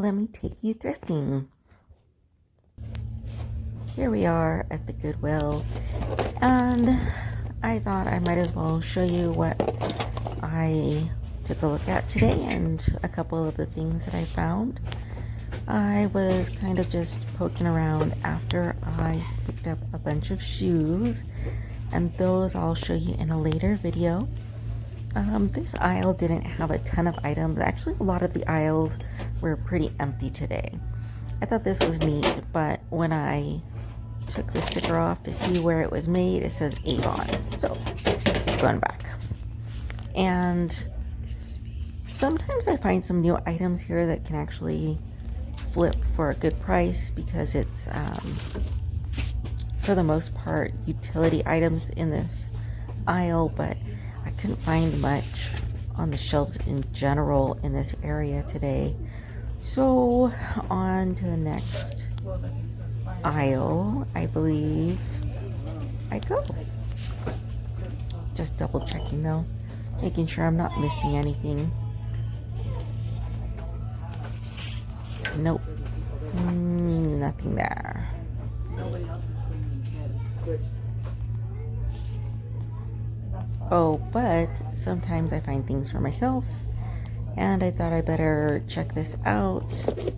let me take you thrifting. Here we are at the Goodwill, and I thought I might as well show you what I took a look at today and a couple of the things that I found. I was kind of just poking around after I picked up a bunch of shoes, and those I'll show you in a later video. This aisle didn't have a ton of items. Actually, a lot of the aisles were pretty empty today. I thought this was neat, but when I took the sticker off to see where it was made, it says Avon, so it's going back. And sometimes I find some new items here that can actually flip for a good price because it's for the most part utility items in this aisle, but I couldn't find much on the shelves in general in this area today. So on to the next aisle, I believe I go. Just double checking though, making sure I'm not missing anything. Nope, nothing there. Oh, but sometimes I find things for myself, and I thought I better check this out.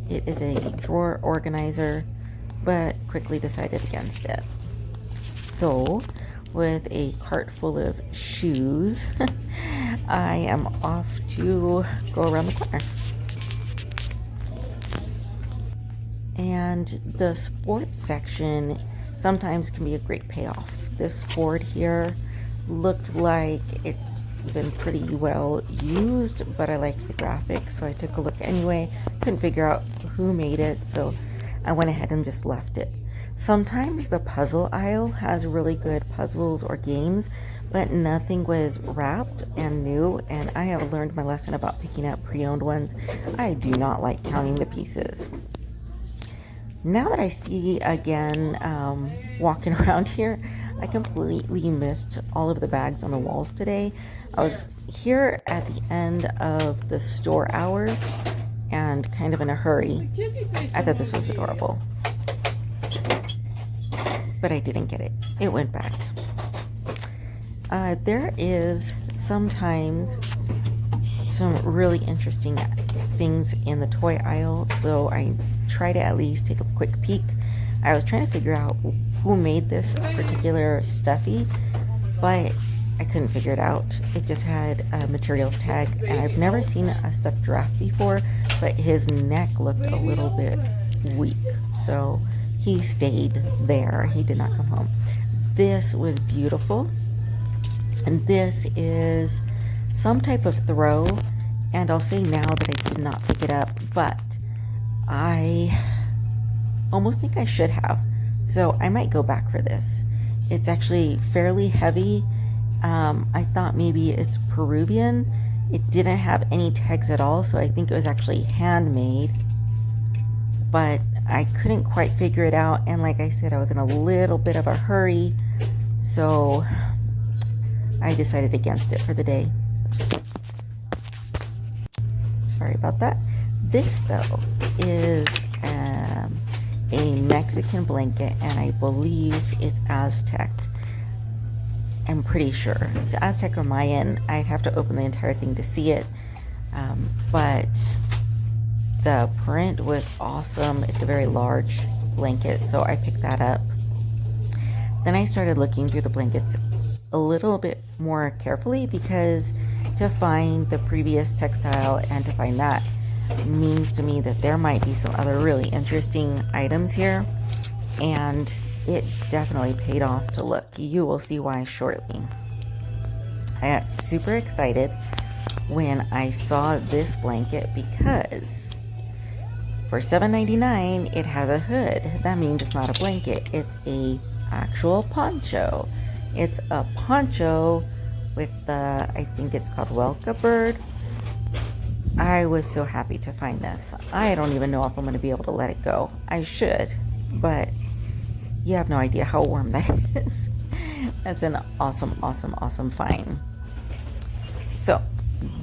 It is a drawer organizer, but quickly decided against it. So, with a cart full of shoes, I am off to go around the corner. And the sports section sometimes can be a great payoff. This board here looked like it's been pretty well used, but I liked the graphics, so I took a look anyway. Couldn't figure out who made it, so I went ahead and just left it. Sometimes the puzzle aisle has really good puzzles or games, but nothing was wrapped and new, and I have learned my lesson about picking up pre-owned ones. I do not like counting the pieces. Now that I see again walking around here, I completely missed all of the bags on the walls today. I was here at the end of the store hours and kind of in a hurry. I thought this was adorable, but I didn't get it. It went back. There is sometimes some really interesting things in the toy aisle, so I try to at least take a quick peek. I was trying to figure out who made this particular stuffy, but I couldn't figure it out. It just had a materials tag, and I've never seen a stuffed giraffe before, but his neck looked a little bit weak, so he stayed there. He did not come home. This was beautiful, and this is some type of throw, and I'll say now that I did not pick it up, but I almost think I should have, so I might go back for this. It's actually fairly heavy. I thought maybe it's Peruvian. It didn't have any tags at all, so I think it was actually handmade, but I couldn't quite figure it out, and like I said, I was in a little bit of a hurry, so I decided against it for the day. Sorry about that. This though is a Mexican blanket, and I believe it's Aztec. I'm pretty sure it's Aztec or Mayan. I'd have to open the entire thing to see it, but the print was awesome. It's a very large blanket, so I picked that up. Then I started looking through the blankets a little bit more carefully, because to find the previous textile and to find that means to me that there might be some other really interesting items here, and it definitely paid off to look. You will see why shortly. I got super excited when I saw this blanket because for $7.99 it has a hood. That means it's not a blanket, it's a actual poncho. It's a poncho with the, I think it's called Welka bird. I was so happy to find this. I don't even know if I'm going to be able to let it go. I should, but you have no idea how warm that is. That's an awesome, awesome, awesome find. So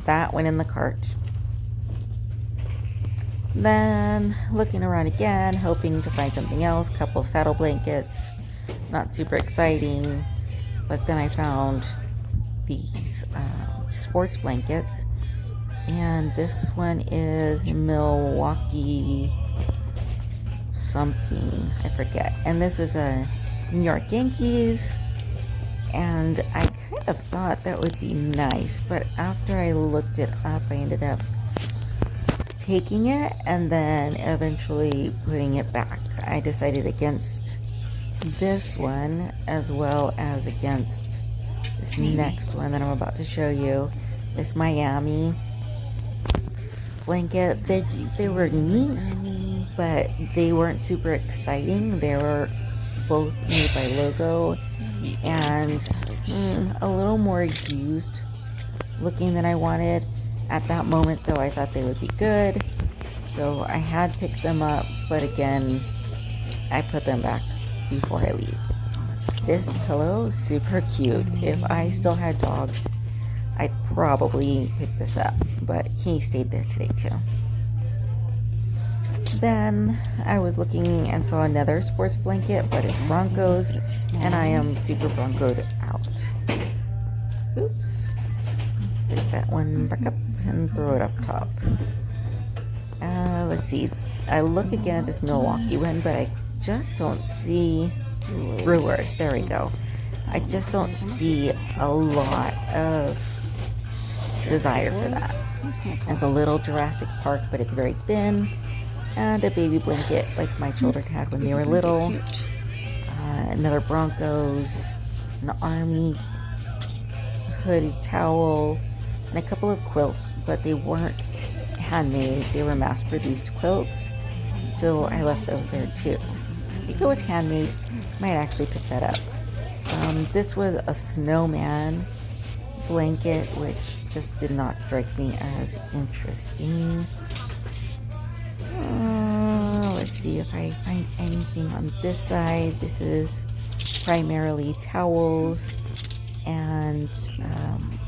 that went in the cart. Then looking around again, hoping to find something else. Couple saddle blankets, not super exciting. But then I found these sports blankets, and this one is Milwaukee something, I forget. And this is a New York Yankees, and I kind of thought that would be nice, but after I looked it up, I ended up taking it and then eventually putting it back. I decided against this one as well as against this next one that I'm about to show you. This Miami blanket. They were neat, but they weren't super exciting. They were both made by Logo and a little more used looking than I wanted. At that moment though, I thought they would be good, so I had picked them up, but again, I put them back before I leave. This pillow, super cute. If I still had dogs, I'd probably pick this up, but he stayed there today too. Then I was looking and saw another sports blanket, but it's Broncos, and I am super Broncoed out. Oops. Pick that one back up and throw it up top. Let's see. I look again at this Milwaukee one, but I just don't see Brewers. There we go. I just don't see a lot of desire for that. It's a little Jurassic Park, but it's very thin, and a baby blanket like my children had when they were little. Another Broncos, an Army hooded towel, and a couple of quilts, but they weren't handmade. They were mass-produced quilts, so I left those there too. I think it was handmade. Might actually pick that up. This was a snowman blanket, which just did not strike me as interesting. Let's see if I find anything on this side. This is primarily towels and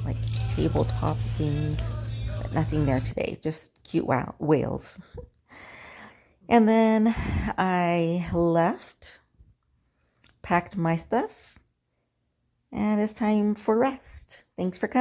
like tabletop things, but nothing there today. Just cute whales. And then I left, packed my stuff, and it's time for rest. Thanks for coming.